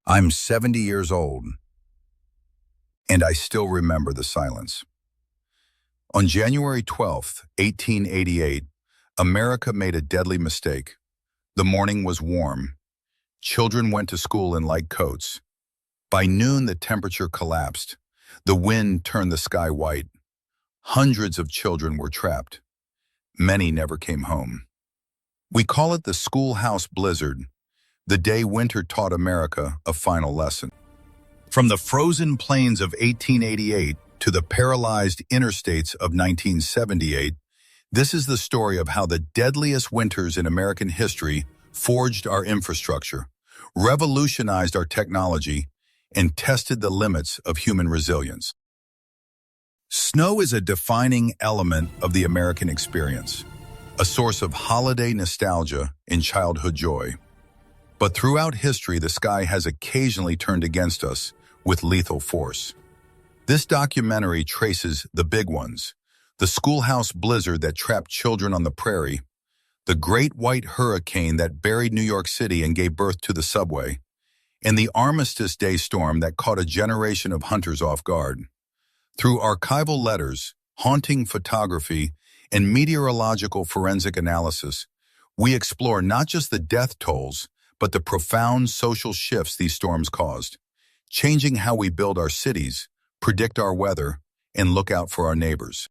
I'm 70 years old, and I still remember the silence. On January 12th, 1888, America made a deadly mistake. The morning was warm. Children went to school in light coats. By noon, the temperature collapsed. The wind turned the sky white. Hundreds of children were trapped. Many never came home. We call it the schoolhouse blizzard, the day winter taught America a final lesson. From the frozen plains of 1888 to the paralyzed interstates of 1978, this is the story of how the deadliest winters in American history forged our infrastructure, revolutionized our technology, and tested the limits of human resilience. Snow is a defining element of the American experience, a source of holiday nostalgia and childhood joy. But throughout history, the sky has occasionally turned against us with lethal force. This documentary traces the big ones: the schoolhouse blizzard that trapped children on the prairie, the great white hurricane that buried New York City and gave birth to the subway, and the Armistice Day storm that caught a generation of hunters off guard. Through archival letters, haunting photography, and meteorological forensic analysis, we explore not just the death tolls, but the profound social shifts these storms caused, changing how we build our cities, predict our weather, and look out for our neighbors.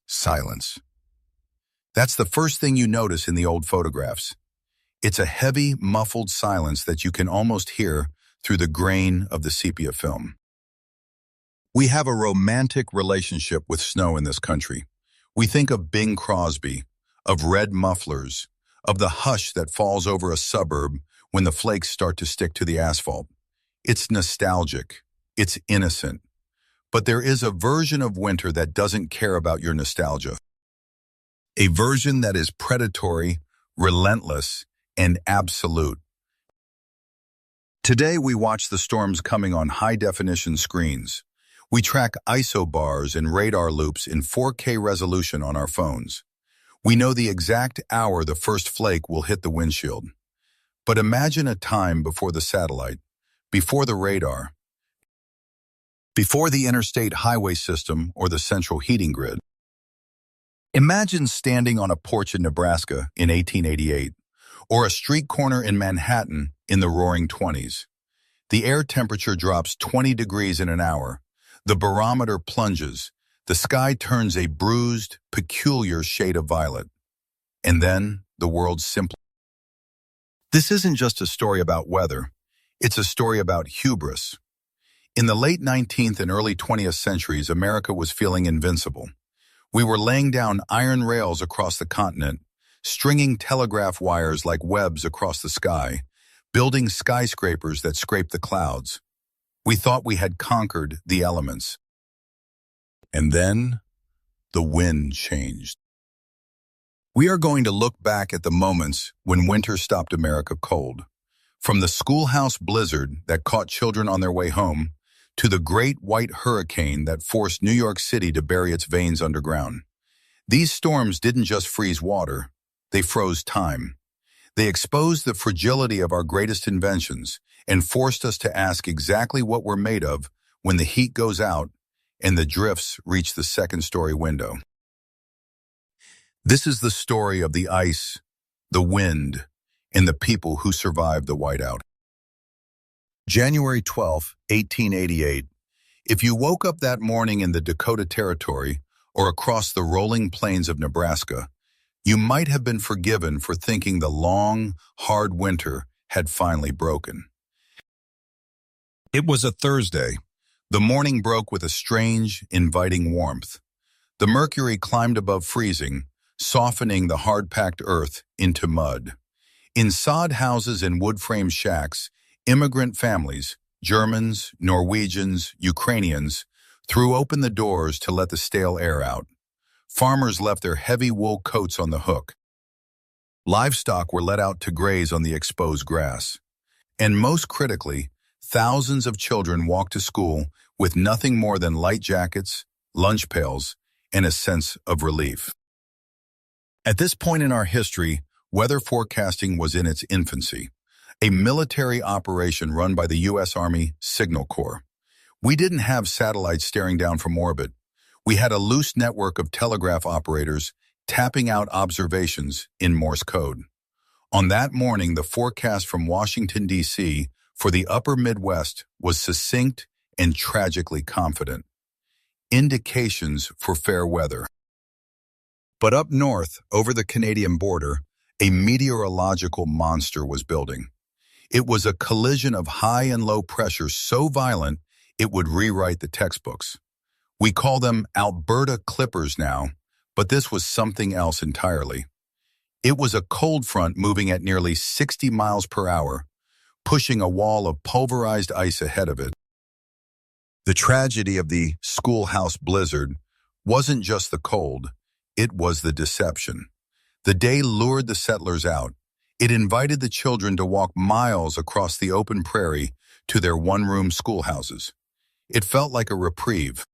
Silence. That's the first thing you notice in the old photographs. It's a heavy, muffled silence that you can almost hear through the grain of the sepia film. We have a romantic relationship with snow in this country. We think of Bing Crosby, of red mufflers, of the hush that falls over a suburb when the flakes start to stick to the asphalt. It's nostalgic. It's innocent. But there is a version of winter that doesn't care about your nostalgia. A version that is predatory, relentless, and absolute. Today we watch the storms coming on high-definition screens. We track isobars and radar loops in 4K resolution on our phones. We know the exact hour the first flake will hit the windshield. But imagine a time before the satellite, before the radar, before the interstate highway system or the central heating grid. Imagine standing on a porch in Nebraska in 1888, or a street corner in Manhattan in the roaring 20s. The air temperature drops 20 degrees in an hour. The barometer plunges. The sky turns a bruised, peculiar shade of violet. And then the world simply. This isn't just a story about weather. It's a story about hubris. In the late 19th and early 20th centuries, America was feeling invincible. We were laying down iron rails across the continent, stringing telegraph wires like webs across the sky, building skyscrapers that scraped the clouds. We thought we had conquered the elements. And then, the wind changed. We are going to look back at the moments when winter stopped America cold. From the schoolhouse blizzard that caught children on their way home, to the great white hurricane that forced New York City to bury its veins underground. These storms didn't just freeze water, they froze time. They exposed the fragility of our greatest inventions and forced us to ask exactly what we're made of when the heat goes out and the drifts reach the second-story window. This is the story of the ice, the wind, and the people who survived the whiteout. January 12, 1888. If you woke up that morning in the Dakota Territory or across the rolling plains of Nebraska, you might have been forgiven for thinking the long, hard winter had finally broken. It was a Thursday. The morning broke with a strange, inviting warmth. The mercury climbed above freezing, softening the hard-packed earth into mud. In sod houses and wood-frame shacks, immigrant families, Germans, Norwegians, Ukrainians, threw open the doors to let the stale air out. Farmers left their heavy wool coats on the hook. Livestock were let out to graze on the exposed grass. And most critically, thousands of children walked to school with nothing more than light jackets, lunch pails, and a sense of relief. At this point in our history, weather forecasting was in its infancy. a military operation run by the U.S. Army Signal Corps. We didn't have satellites staring down from orbit. We had a loose network of telegraph operators tapping out observations in Morse code. On that morning, the forecast from Washington, D.C. for the upper Midwest was succinct and tragically confident. Indications for fair weather. But up north, over the Canadian border, a meteorological monster was building. It was a collision of high and low pressure so violent it would rewrite the textbooks. We call them Alberta Clippers now, but this was something else entirely. It was a cold front moving at nearly 60 miles per hour, pushing a wall of pulverized ice ahead of it. The tragedy of the schoolhouse blizzard wasn't just the cold, it was the deception. The day lured the settlers out. It invited the children to walk miles across the open prairie to their one-room schoolhouses. It felt like a reprieve.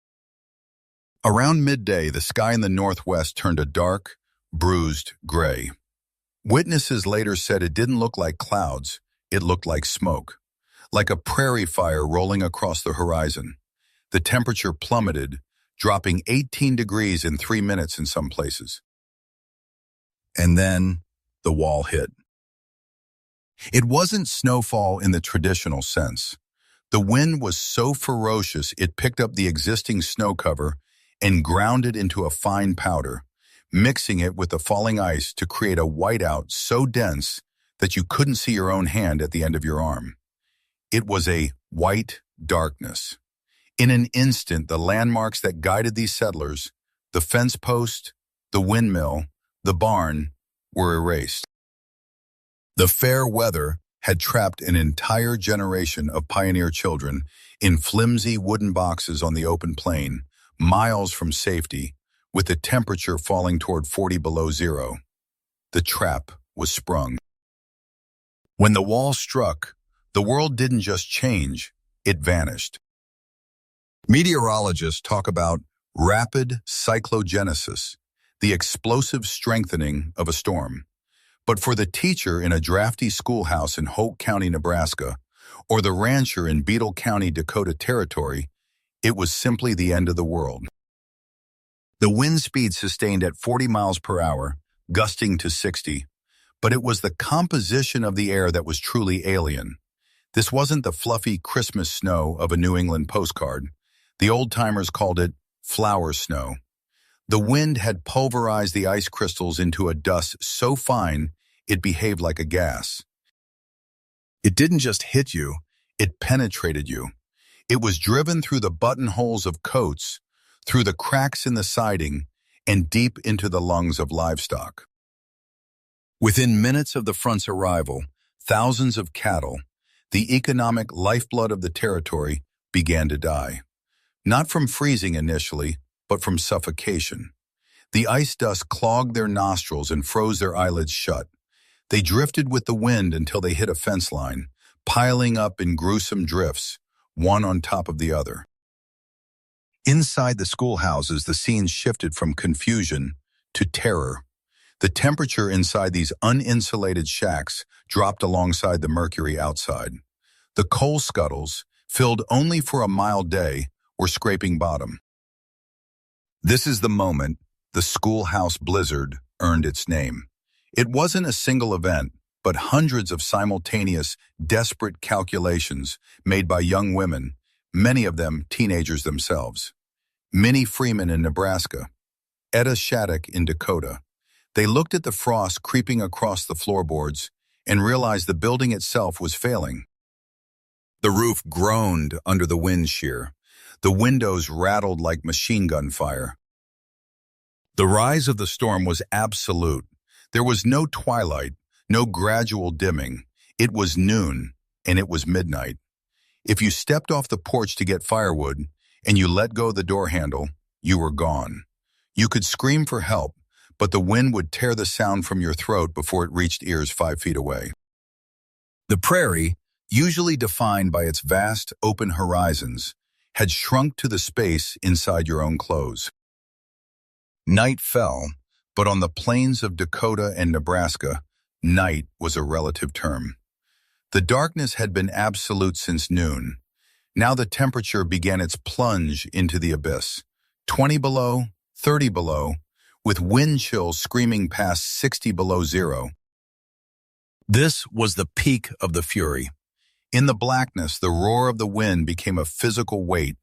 Around midday, the sky in the northwest turned a dark, bruised gray. Witnesses later said it didn't look like clouds, it looked like smoke, like a prairie fire rolling across the horizon. The temperature plummeted, dropping 18 degrees in 3 minutes in some places. And then the wall hit. It wasn't snowfall in the traditional sense. The wind was so ferocious it picked up the existing snow cover and ground it into a fine powder, mixing it with the falling ice to create a whiteout so dense that you couldn't see your own hand at the end of your arm. It was a white darkness. In an instant, the landmarks that guided these settlers, the fence post, the windmill, the barn, were erased. The fair weather had trapped an entire generation of pioneer children in flimsy wooden boxes on the open plain, miles from safety, with the temperature falling toward 40 below zero. The trap was sprung. When the wall struck, the world didn't just change, it vanished. Meteorologists talk about rapid cyclogenesis, the explosive strengthening of a storm. But for the teacher in a drafty schoolhouse in Holt County, Nebraska, or the rancher in Beetle County, Dakota Territory, it was simply the end of the world. The wind speed sustained at 40 miles per hour, gusting to 60, but it was the composition of the air that was truly alien. This wasn't the fluffy Christmas snow of a New England postcard. The old-timers called it flower snow. The wind had pulverized the ice crystals into a dust so fine it behaved like a gas. It didn't just hit you, it penetrated you. It was driven through the buttonholes of coats, through the cracks in the siding, and deep into the lungs of livestock. Within minutes of the front's arrival, thousands of cattle, the economic lifeblood of the territory, began to die. Not from freezing initially, but from suffocation. The ice dust clogged their nostrils and froze their eyelids shut. They drifted with the wind until they hit a fence line, piling up in gruesome drifts, one on top of the other. Inside the schoolhouses, the scenes shifted from confusion to terror. The temperature inside these uninsulated shacks dropped alongside the mercury outside. The coal scuttles, filled only for a mild day, were scraping bottom. This is the moment the schoolhouse blizzard earned its name. It wasn't a single event, but hundreds of simultaneous, desperate calculations made by young women, many of them teenagers themselves. Minnie Freeman in Nebraska, Etta Shattuck in Dakota. They looked at the frost creeping across the floorboards and realized the building itself was failing. The roof groaned under the wind shear. The windows rattled like machine gun fire. The rise of the storm was absolute. There was no twilight, no gradual dimming. It was noon, and it was midnight. If you stepped off the porch to get firewood and you let go the door handle, you were gone. You could scream for help, but the wind would tear the sound from your throat before it reached ears 5 feet away. The prairie, usually defined by its vast, open horizons, had shrunk to the space inside your own clothes. Night fell, but on the plains of Dakota and Nebraska, night was a relative term. The darkness had been absolute since noon. Now the temperature began its plunge into the abyss. 20 below, 30 below, with wind chills screaming past 60 below zero. This was the peak of the fury. In the blackness, the roar of the wind became a physical weight,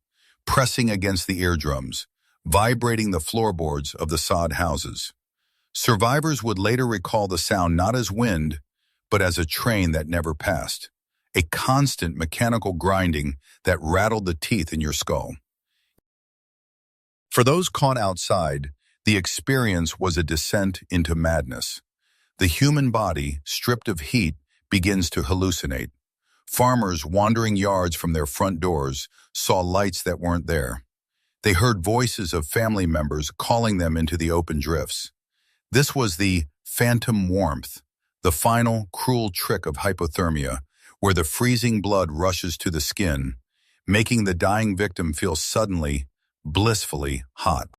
pressing against the eardrums, vibrating the floorboards of the sod houses. Survivors would later recall the sound not as wind, but as a train that never passed, a constant mechanical grinding that rattled the teeth in your skull. For those caught outside, the experience was a descent into madness. The human body, stripped of heat, begins to hallucinate. Farmers wandering yards from their front doors saw lights that weren't there. They heard voices of family members calling them into the open drifts. This was the phantom warmth, the final cruel trick of hypothermia, where the freezing blood rushes to the skin, making the dying victim feel suddenly, blissfully hot.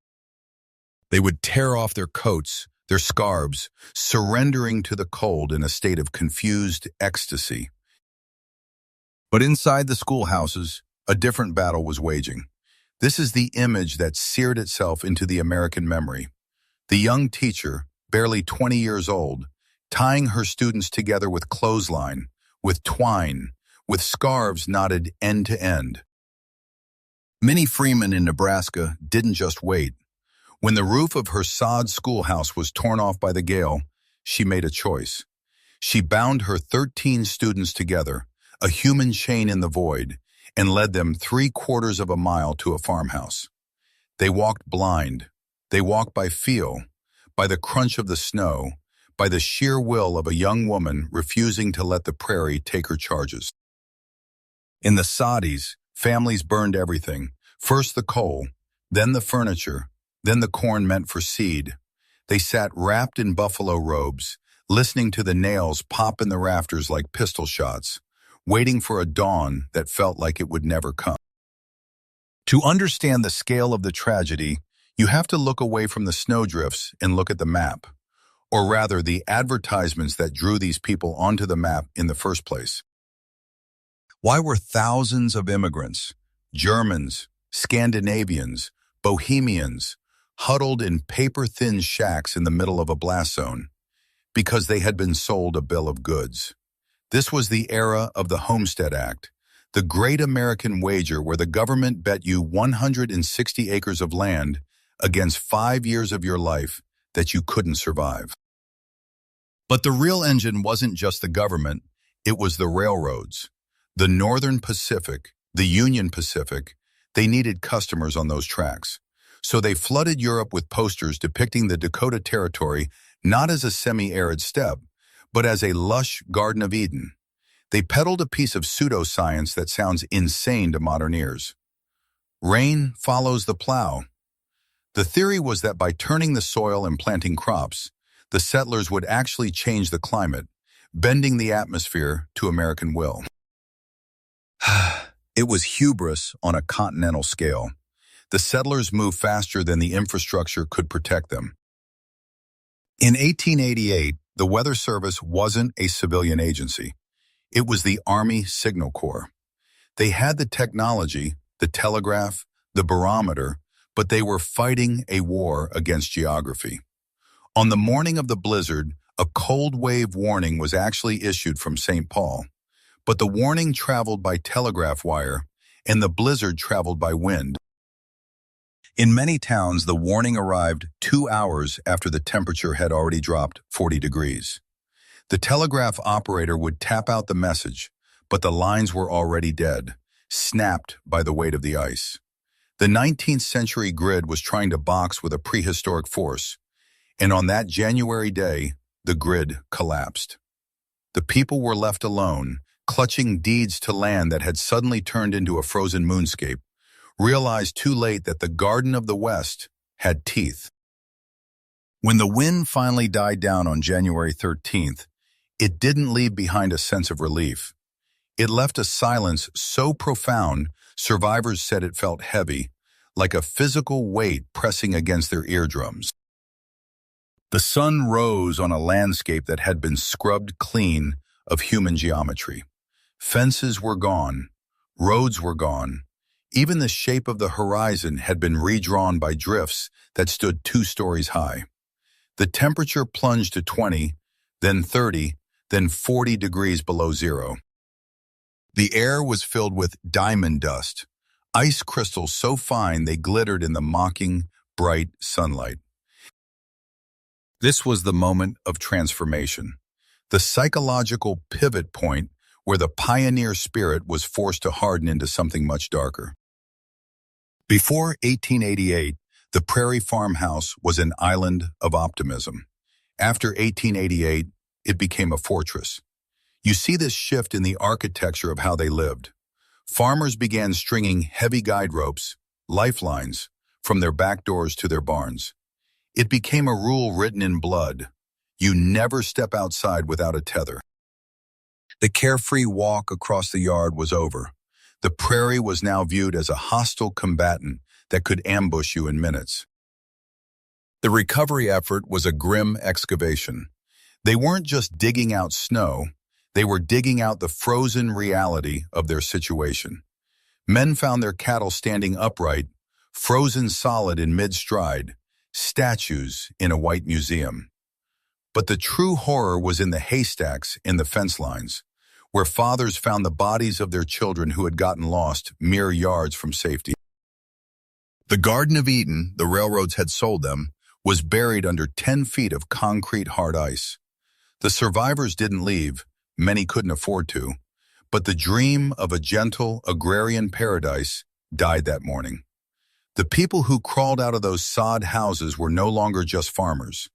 They would tear off their coats, their scarves, surrendering to the cold in a state of confused ecstasy. But inside the schoolhouses, a different battle was waging. This is the image that seared itself into the American memory. The young teacher, barely 20 years old, tying her students together with clothesline, with twine, with scarves knotted end to end. Minnie Freeman in Nebraska didn't just wait. When the roof of her sod schoolhouse was torn off by the gale, she made a choice. She bound her 13 students together, a human chain in the void, and led them 3/4 of a mile to a farmhouse. They walked blind. They walked by feel, by the crunch of the snow, by the sheer will of a young woman refusing to let the prairie take her charges. In the soddies, families burned everything. First the coal, then the furniture, then the corn meant for seed. They sat wrapped in buffalo robes, listening to the nails pop in the rafters like pistol shots, waiting for a dawn that felt like it would never come. To understand the scale of the tragedy, you have to look away from the snowdrifts and look at the map, or rather the advertisements that drew these people onto the map in the first place. Why were thousands of immigrants, Germans, Scandinavians, Bohemians, huddled in paper-thin shacks in the middle of a blast zone? Because they had been sold a bill of goods. This was the era of the Homestead Act, the great American wager where the government bet you 160 acres of land against 5 years of your life that you couldn't survive. But the real engine wasn't just the government, it was the railroads. The Northern Pacific, the Union Pacific, they needed customers on those tracks. So they flooded Europe with posters depicting the Dakota Territory not as a semi-arid steppe, but as a lush Garden of Eden. They peddled a piece of pseudoscience that sounds insane to modern ears. Rain follows the plow. The theory was that by turning the soil and planting crops, the settlers would actually change the climate, bending the atmosphere to American will. It was hubris on a continental scale. The settlers moved faster than the infrastructure could protect them. In 1888, the Weather Service wasn't a civilian agency. It was the Army Signal Corps. They had the technology, the telegraph, the barometer, but they were fighting a war against geography. On the morning of the blizzard, a cold wave warning was actually issued from St. Paul, but the warning traveled by telegraph wire and the blizzard traveled by wind. In many towns, the warning arrived 2 hours after the temperature had already dropped 40 degrees. The telegraph operator would tap out the message, but the lines were already dead, snapped by the weight of the ice. The 19th century grid was trying to box with a prehistoric force, and on that January day, the grid collapsed. The people were left alone, clutching deeds to land that had suddenly turned into a frozen moonscape, realized too late that the Garden of the West had teeth. When the wind finally died down on January 13th, it didn't leave behind a sense of relief. It left a silence so profound, survivors said it felt heavy, like a physical weight pressing against their eardrums. The sun rose on a landscape that had been scrubbed clean of human geometry. Fences were gone. Roads were gone. Even the shape of the horizon had been redrawn by drifts that stood 2 stories high. The temperature plunged to 20, then 30, then 40 degrees below zero. The air was filled with diamond dust, ice crystals so fine they glittered in the mocking, bright sunlight. This was the moment of transformation, the psychological pivot point where the pioneer spirit was forced to harden into something much darker. Before 1888, the prairie farmhouse was an island of optimism. After 1888, it became a fortress. You see this shift in the architecture of how they lived. Farmers began stringing heavy guide ropes, lifelines, from their back doors to their barns. It became a rule written in blood. You never step outside without a tether. The carefree walk across the yard was over. The prairie was now viewed as a hostile combatant that could ambush you in minutes. The recovery effort was a grim excavation. They weren't just digging out snow, they were digging out the frozen reality of their situation. Men found their cattle standing upright, frozen solid in mid-stride, statues in a white museum. But the true horror was in the haystacks in the fence lines, where fathers found the bodies of their children who had gotten lost mere yards from safety. The Garden of Eden, the railroads had sold them, was buried under 10 feet of concrete hard ice. The survivors didn't leave, many couldn't afford to, but the dream of a gentle agrarian paradise died that morning. The people who crawled out of those sod houses were no longer just farmers.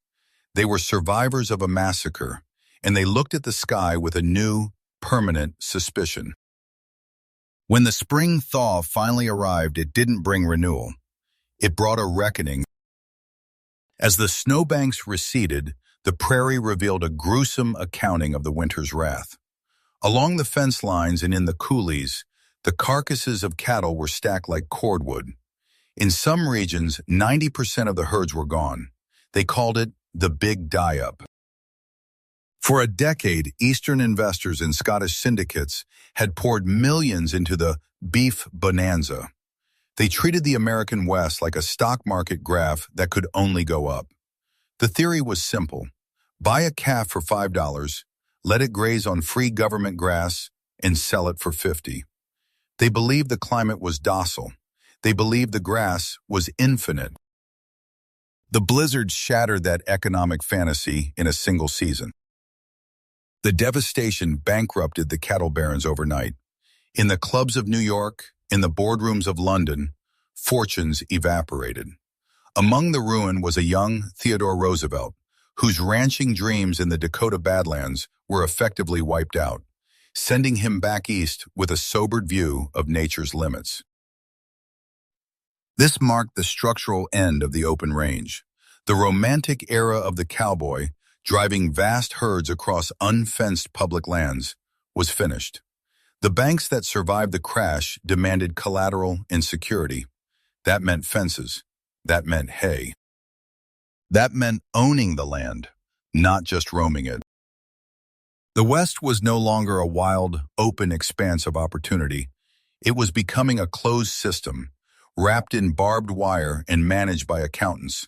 They were survivors of a massacre, and they looked at the sky with a new, permanent suspicion. When the spring thaw finally arrived, it didn't bring renewal. It brought a reckoning. As the snowbanks receded, the prairie revealed a gruesome accounting of the winter's wrath. Along the fence lines and in the coulees, the carcasses of cattle were stacked like cordwood. In some regions, 90% of the herds were gone. They called it the Big Die-Up. For a decade, Eastern investors and Scottish syndicates had poured millions into the beef bonanza. They treated the American West like a stock market graph that could only go up. The theory was simple. Buy a calf for $5, let it graze on free government grass, and sell it for $50. They believed the climate was docile. They believed the grass was infinite. The blizzard shattered that economic fantasy in a single season. The devastation bankrupted the cattle barons overnight. In the clubs of New York, in the boardrooms of London, fortunes evaporated. Among the ruin was a young Theodore Roosevelt, whose ranching dreams in the Dakota Badlands were effectively wiped out, sending him back east with a sobered view of nature's limits. This marked the structural end of the open range. The romantic era of the cowboy, driving vast herds across unfenced public lands, was finished. The banks that survived the crash demanded collateral and security. That meant fences. That meant hay. That meant owning the land, not just roaming it. The West was no longer a wild, open expanse of opportunity. It was becoming a closed system, wrapped in barbed wire and managed by accountants.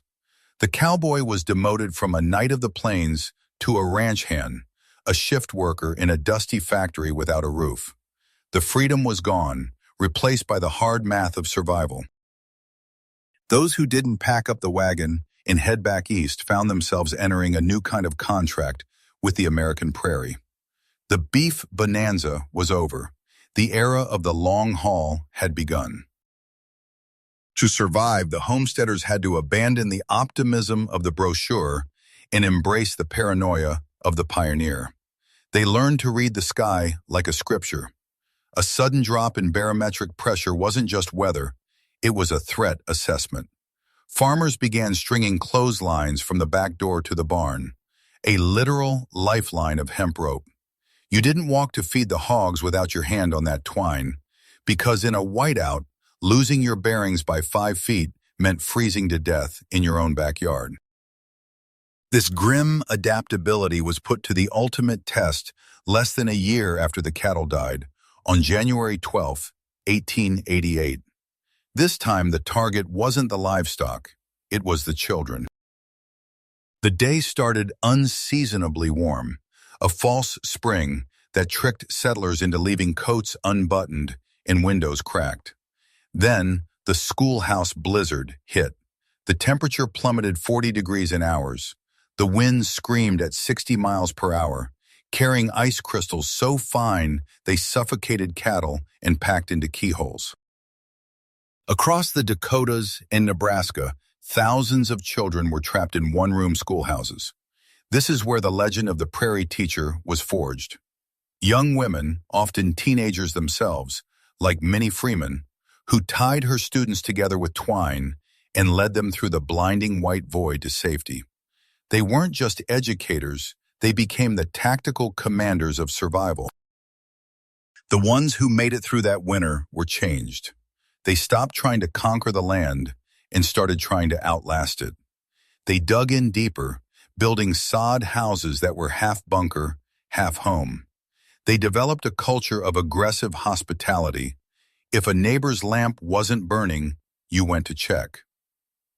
The cowboy was demoted from a knight of the plains to a ranch hand, a shift worker in a dusty factory without a roof. The freedom was gone, replaced by the hard math of survival. Those who didn't pack up the wagon and head back east found themselves entering a new kind of contract with the American prairie. The beef bonanza was over. The era of the long haul had begun. To survive, the homesteaders had to abandon the optimism of the brochure and embrace the paranoia of the pioneer. They learned to read the sky like a scripture. A sudden drop in barometric pressure wasn't just weather, it was a threat assessment. Farmers began stringing clotheslines from the back door to the barn, a literal lifeline of hemp rope. You didn't walk to feed the hogs without your hand on that twine, because in a whiteout, losing your bearings by 5 feet meant freezing to death in your own backyard. This grim adaptability was put to the ultimate test less than a year after the cattle died, on January 12, 1888. This time the target wasn't the livestock, it was the children. The day started unseasonably warm, a false spring that tricked settlers into leaving coats unbuttoned and windows cracked. Then, the schoolhouse blizzard hit. The temperature plummeted 40 degrees in hours. The wind screamed at 60 miles per hour, carrying ice crystals so fine they suffocated cattle and packed into keyholes. Across the Dakotas and Nebraska, thousands of children were trapped in one-room schoolhouses. This is where the legend of the prairie teacher was forged. Young women, often teenagers themselves, like Minnie Freeman, who tied her students together with twine and led them through the blinding white void to safety. They weren't just educators, they became the tactical commanders of survival. The ones who made it through that winter were changed. They stopped trying to conquer the land and started trying to outlast it. They dug in deeper, building sod houses that were half bunker, half home. They developed a culture of aggressive hospitality. If a neighbor's lamp wasn't burning, you went to check.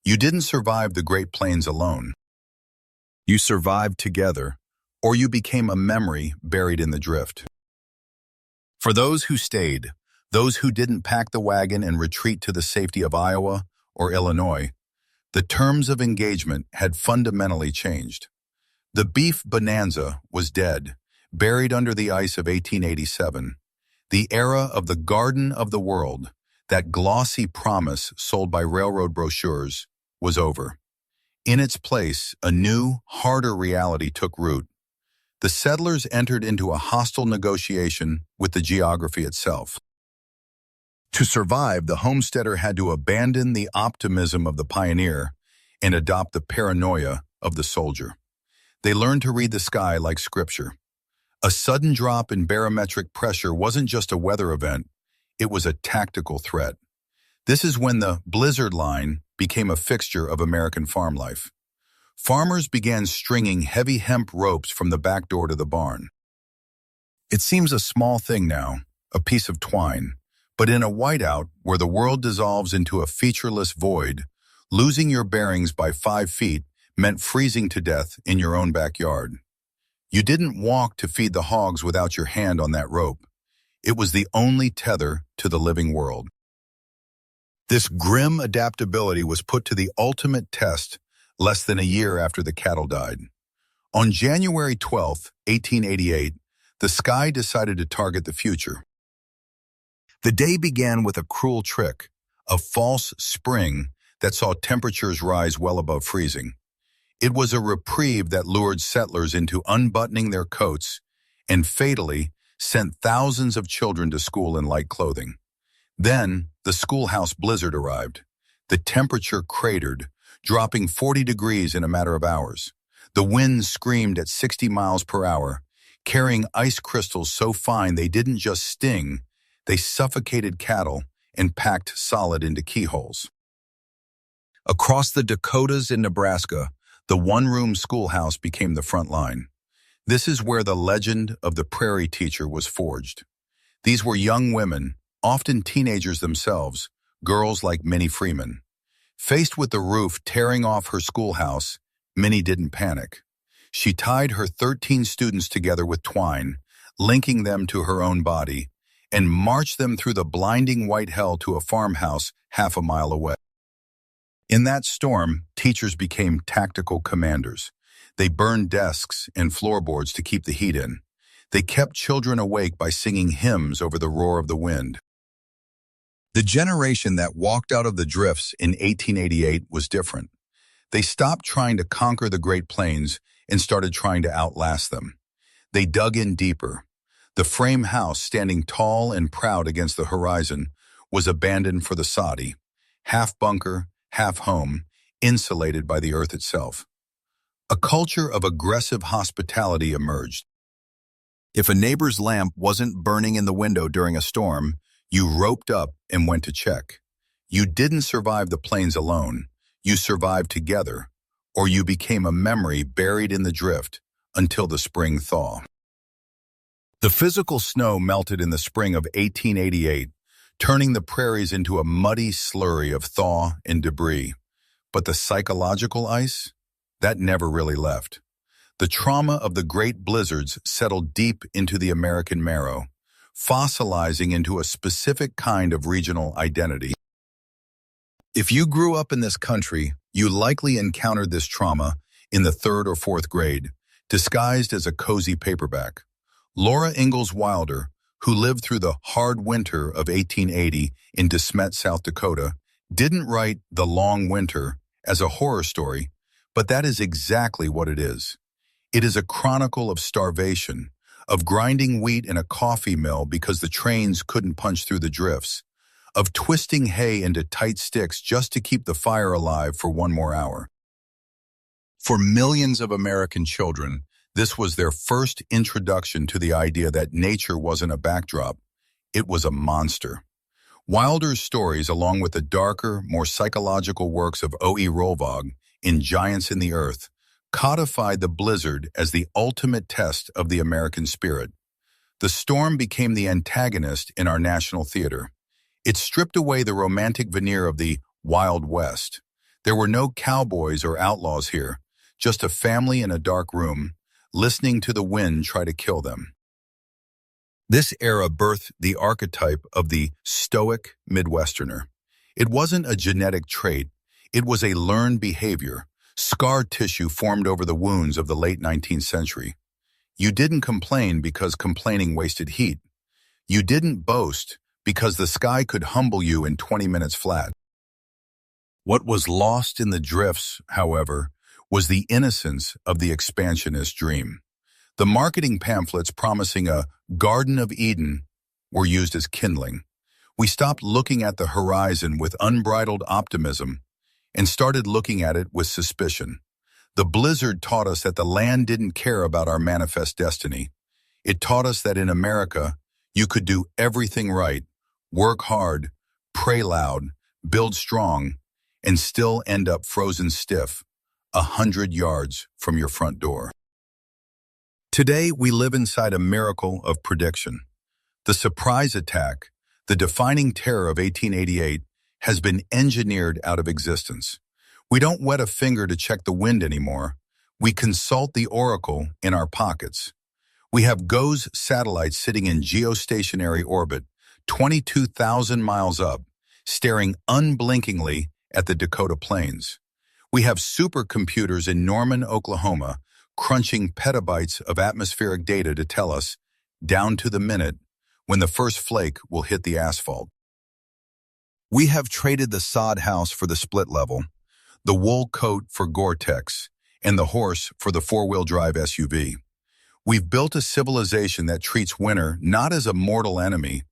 You didn't survive the Great Plains alone. You survived together, or you became a memory buried in the drift. For those who stayed, those who didn't pack the wagon and retreat to the safety of Iowa or Illinois, the terms of engagement had fundamentally changed. The beef bonanza was dead, buried under the ice of 1887. The era of the Garden of the World, that glossy promise sold by railroad brochures, was over. In its place, a new, harder reality took root. The settlers entered into a hostile negotiation with the geography itself. To survive, the homesteader had to abandon the optimism of the pioneer and adopt the paranoia of the soldier. They learned to read the sky like scripture. A sudden drop in barometric pressure wasn't just a weather event, it was a tactical threat. This is when the blizzard line became a fixture of American farm life. Farmers began stringing heavy hemp ropes from the back door to the barn. It seems a small thing now, a piece of twine, but in a whiteout where the world dissolves into a featureless void, losing your bearings by 5 feet meant freezing to death in your own backyard. You didn't walk to feed the hogs without your hand on that rope. It was the only tether to the living world. This grim adaptability was put to the ultimate test less than a year after the cattle died. On January 12, 1888, the sky decided to target the future. The day began with a cruel trick, a false spring that saw temperatures rise well above freezing. It was a reprieve that lured settlers into unbuttoning their coats and fatally sent thousands of children to school in light clothing. Then, the schoolhouse blizzard arrived. The temperature cratered, dropping 40 degrees in a matter of hours. The wind screamed at 60 miles per hour, carrying ice crystals so fine they didn't just sting, they suffocated cattle and packed solid into keyholes. Across the Dakotas and Nebraska, the one-room schoolhouse became the front line. This is where the legend of the prairie teacher was forged. These were young women, often teenagers themselves, girls like Minnie Freeman. Faced with the roof tearing off her schoolhouse, Minnie didn't panic. She tied her 13 students together with twine, linking them to her own body, and marched them through the blinding white hell to a farmhouse half a mile away. In that storm, teachers became tactical commanders. They burned desks and floorboards to keep the heat in. They kept children awake by singing hymns over the roar of the wind. The generation that walked out of the drifts in 1888 was different. They stopped trying to conquer the Great Plains and started trying to outlast them. They dug in deeper. The frame house, standing tall and proud against the horizon, was abandoned for the soddy, half bunker, half home, insulated by the earth itself. A culture of aggressive hospitality emerged. If a neighbor's lamp wasn't burning in the window during a storm, you roped up and went to check. You didn't survive the plains alone. You survived together, or you became a memory buried in the drift until the spring thaw. The physical snow melted in the spring of 1888, turning the prairies into a muddy slurry of thaw and debris. But the psychological ice? That never really left. The trauma of the great blizzards settled deep into the American marrow, fossilizing into a specific kind of regional identity. If you grew up in this country, you likely encountered this trauma in the 3rd or 4th grade, disguised as a cozy paperback. Laura Ingalls Wilder, who lived through the hard winter of 1880 in De Smet, South Dakota, didn't write The Long Winter as a horror story, but that is exactly what it is. It is a chronicle of starvation, of grinding wheat in a coffee mill because the trains couldn't punch through the drifts, of twisting hay into tight sticks just to keep the fire alive for one more hour. For millions of American children, this was their first introduction to the idea that nature wasn't a backdrop, it was a monster. Wilder's stories, along with the darker, more psychological works of O.E. Rolvog in Giants in the Earth, codified the blizzard as the ultimate test of the American spirit. The storm became the antagonist in our national theater. It stripped away the romantic veneer of the Wild West. There were no cowboys or outlaws here, just a family in a dark room, listening to the wind try to kill them. This era birthed the archetype of the stoic Midwesterner. It wasn't a genetic trait, it was a learned behavior, scar tissue formed over the wounds of the late 19th century. You didn't complain because complaining wasted heat. You didn't boast because the sky could humble you in 20 minutes flat. What was lost in the drifts, however, was the innocence of the expansionist dream. The marketing pamphlets promising a Garden of Eden were used as kindling. We stopped looking at the horizon with unbridled optimism and started looking at it with suspicion. The blizzard taught us that the land didn't care about our manifest destiny. It taught us that in America, you could do everything right, work hard, pray loud, build strong, and still end up frozen stiff, 100 yards from your front door. Today, we live inside a miracle of prediction. The surprise attack, the defining terror of 1888, has been engineered out of existence. We don't wet a finger to check the wind anymore. We consult the oracle in our pockets. We have GOES satellites sitting in geostationary orbit, 22,000 miles up, staring unblinkingly at the Dakota Plains. We have supercomputers in Norman, Oklahoma, crunching petabytes of atmospheric data to tell us, down to the minute, when the first flake will hit the asphalt. We have traded the sod house for the split level, the wool coat for Gore-Tex, and the horse for the four-wheel drive SUV. We've built a civilization that treats winter not as a mortal enemy,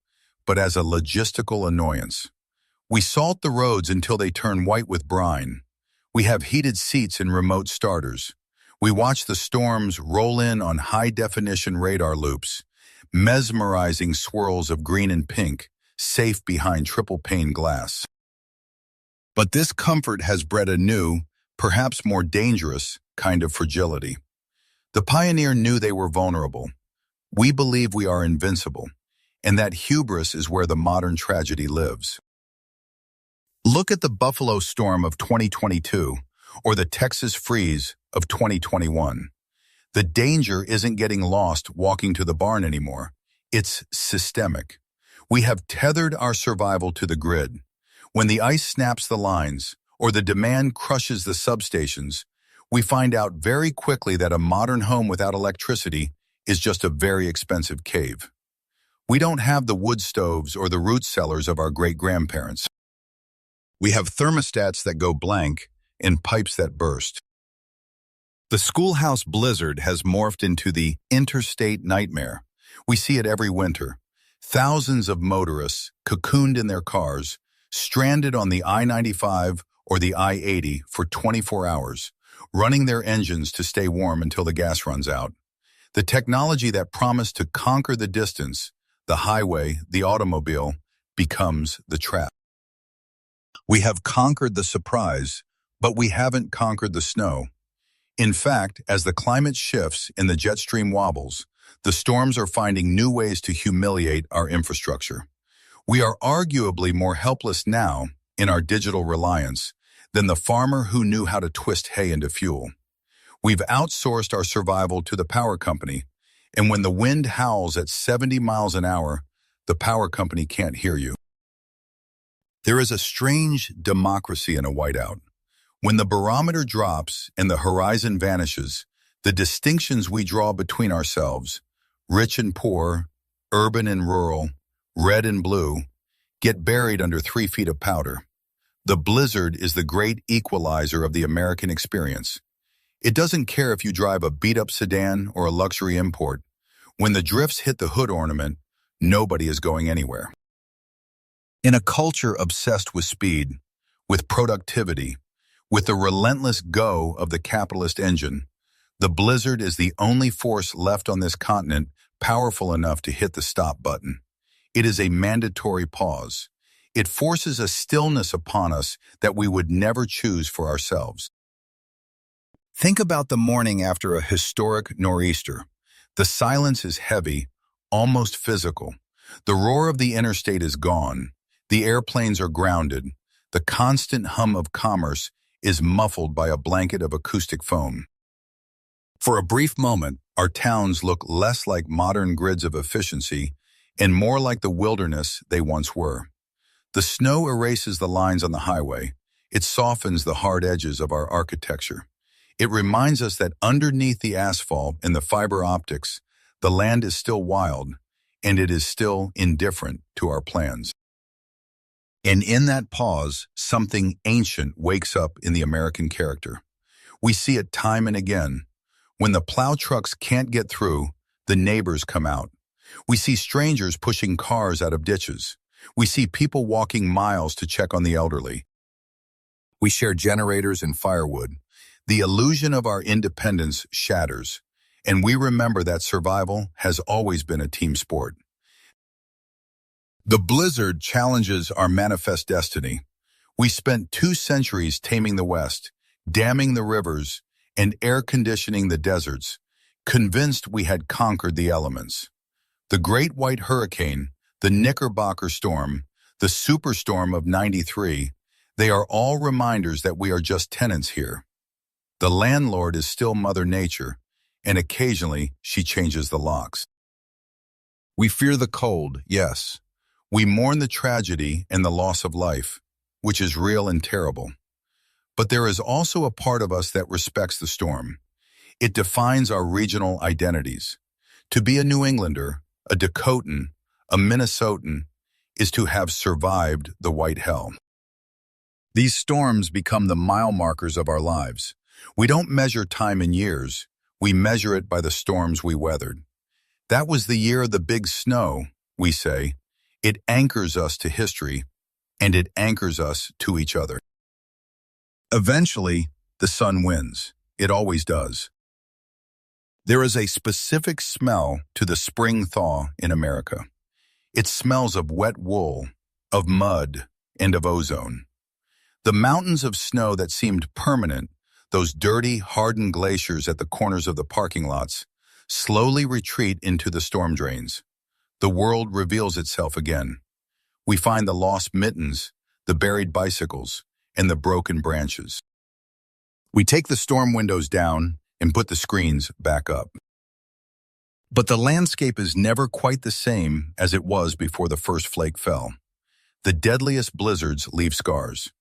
but as a logistical annoyance. We salt the roads until they turn white with brine. We have heated seats in remote starters. We watch the storms roll in on high-definition radar loops, mesmerizing swirls of green and pink, safe behind triple-pane glass. But this comfort has bred a new, perhaps more dangerous, kind of fragility. The pioneer knew they were vulnerable. We believe we are invincible, and that hubris is where the modern tragedy lives. Look at the Buffalo storm of 2022 or the Texas freeze of 2021. The danger isn't getting lost walking to the barn anymore. It's systemic. We have tethered our survival to the grid. When the ice snaps the lines or the demand crushes the substations, we find out very quickly that a modern home without electricity is just a very expensive cave. We don't have the wood stoves or the root cellars of our great-grandparents. We have thermostats that go blank and pipes that burst. The schoolhouse blizzard has morphed into the interstate nightmare. We see it every winter. Thousands of motorists, cocooned in their cars, stranded on the I-95 or the I-80 for 24 hours, running their engines to stay warm until the gas runs out. The technology that promised to conquer the distance, the highway, the automobile, becomes the trap. We have conquered the surprise, but we haven't conquered the snow. In fact, as the climate shifts and the jet stream wobbles, The storms are finding new ways to humiliate our infrastructure. We are arguably more helpless now in our digital reliance than the farmer who knew how to twist hay into fuel. We've outsourced our survival to the power company, and when the wind howls at 70 miles an hour, the power company can't hear you. There is a strange democracy in a whiteout. When the barometer drops and the horizon vanishes, the distinctions we draw between ourselves, rich and poor, urban and rural, red and blue, get buried under 3 feet of powder. The blizzard is the great equalizer of the American experience. It doesn't care if you drive a beat-up sedan or a luxury import. When the drifts hit the hood ornament, nobody is going anywhere. In a culture obsessed with speed, with productivity, with the relentless go of the capitalist engine, the blizzard is the only force left on this continent powerful enough to hit the stop button. It is a mandatory pause. It forces a stillness upon us that we would never choose for ourselves. Think about the morning after a historic nor'easter. The silence is heavy, almost physical. The roar of the interstate is gone. The airplanes are grounded. The constant hum of commerce is muffled by a blanket of acoustic foam. For a brief moment, our towns look less like modern grids of efficiency and more like the wilderness they once were. The snow erases the lines on the highway. It softens the hard edges of our architecture. It reminds us that underneath the asphalt and the fiber optics, the land is still wild, and it is still indifferent to our plans. And in that pause, something ancient wakes up in the American character. We see it time and again. When the plow trucks can't get through, the neighbors come out. We see strangers pushing cars out of ditches. We see people walking miles to check on the elderly. We share generators and firewood. The illusion of our independence shatters, and we remember that survival has always been a team sport. The blizzard challenges our manifest destiny. We spent 2 centuries taming the West, damming the rivers, and air conditioning the deserts, convinced we had conquered the elements. The Great White Hurricane, the Knickerbocker Storm, the Superstorm of '93, they are all reminders that we are just tenants here. The landlord is still Mother Nature, and occasionally she changes the locks. We fear the cold, yes. We mourn the tragedy and the loss of life, which is real and terrible. But there is also a part of us that respects the storm. It defines our regional identities. To be a New Englander, a Dakotan, a Minnesotan, is to have survived the white hell. These storms become the mile markers of our lives. We don't measure time in years. We measure it by the storms we weathered. That was the year of the big snow, we say. It anchors us to history, and it anchors us to each other. Eventually, the sun wins. It always does. There is a specific smell to the spring thaw in America. It smells of wet wool, of mud, and of ozone. The mountains of snow that seemed permanent, those dirty, hardened glaciers at the corners of the parking lots, slowly retreat into the storm drains. The world reveals itself again. We find the lost mittens, the buried bicycles, and the broken branches. We take the storm windows down and put the screens back up. But the landscape is never quite the same as it was before the first flake fell. The deadliest blizzards leave scars.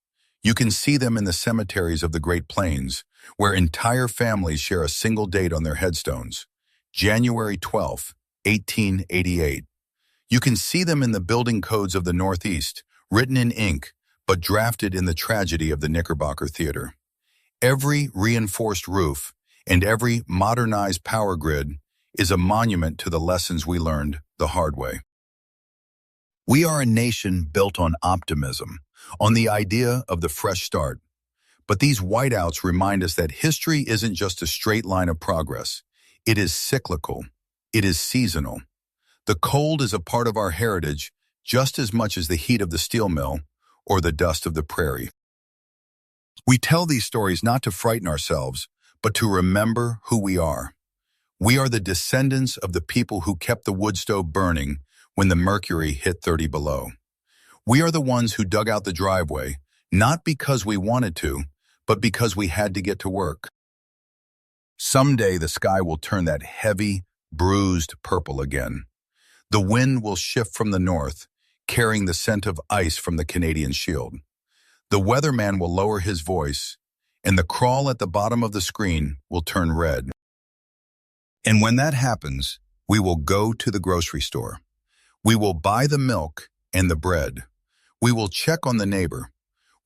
You can see them in the cemeteries of the Great Plains, where entire families share a single date on their headstones, January 12, 1888. You can see them in the building codes of the Northeast, written in ink, but drafted in the tragedy of the Knickerbocker Theater. Every reinforced roof and every modernized power grid is a monument to the lessons we learned the hard way. We are a nation built on optimism, on the idea of the fresh start. But these whiteouts remind us that history isn't just a straight line of progress. It is cyclical. It is seasonal. The cold is a part of our heritage just as much as the heat of the steel mill or the dust of the prairie. We tell these stories not to frighten ourselves, but to remember who we are. We are the descendants of the people who kept the wood stove burning when the mercury hit 30 below. We are the ones who dug out the driveway, not because we wanted to, but because we had to get to work. Someday the sky will turn that heavy, bruised purple again. The wind will shift from the north, carrying the scent of ice from the Canadian Shield. The weatherman will lower his voice, and the crawl at the bottom of the screen will turn red. And when that happens, we will go to the grocery store. We will buy the milk and the bread. We will check on the neighbor.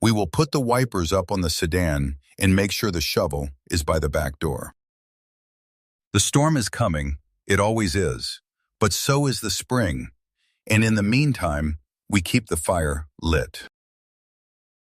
We will put the wipers up on the sedan and make sure the shovel is by the back door. The storm is coming, it always is, but so is the spring. And in the meantime, we keep the fire lit.